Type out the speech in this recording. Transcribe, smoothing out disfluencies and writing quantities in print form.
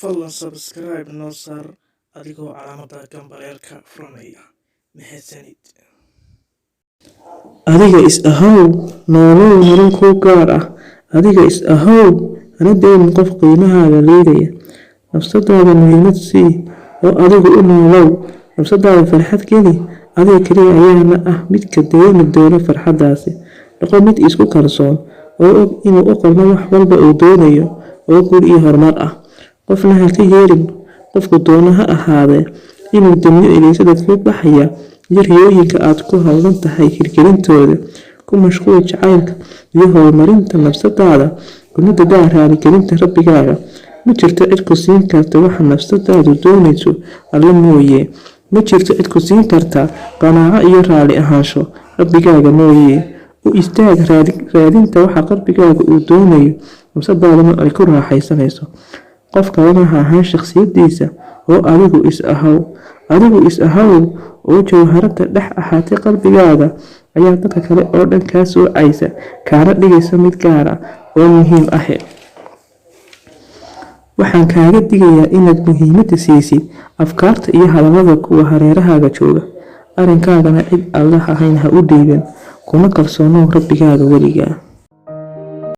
fadlan subscribe noo saar adigoo calaamada gambaleelka furanaya. Mahadsanid. Adiga is ahow nolol nolol ku gaar ah. Adiga is ahow ana deemin qof qiimahaaga leeyahay. Nafsadaada muhiimad sii oo adigu u noolow. Nafsadaada farxad geli. Adiga kaliya ayaana ah mid ka dareemi doona farxadaasi. Noqo mid isku kalsoon oo og inuu u qalmo wax walba uu doonayo oo guul iyo horumar ah. qofna ha ka yeelin qofku doona ha ahaadee inuu damiyo ilaysa dadka baxaya iyo riyooyinka aad ku hawlan tahay hirgelintooda. Ku mashquul jacaylka iyo horumarinta nafsadaada kuna dadaal raaligelinta rabbigaaga. Ma jirto cid ku siin karta waxa nafsadaadu doonayso alla mooye. Ma jirto cid ku siin karta qanaaco iyo raali ahaansho rabbigaaga mooye. U istaag raadinta waxa qalbigaaga uu doonayo nafsadaadana ay ku raaxaysanayso. qofka wanaha ahaan shakhsiyadiisa oo adigu is ahow oo jawharada dhex ahaatay qalbigaaga ayaa dadka kale oo dhan kaa soocaysa kaana dhigaysa mid gaar ah oo muhiim ah. waxaan kaaga digayaa inaad muhiimada siisid afkaarta iyo hadallada kuwa hareerahaaga jooga. arrinkaagana cid Allah ahayn ha u dhiibin. kuma kalsoonow rabbigaaga weligaa.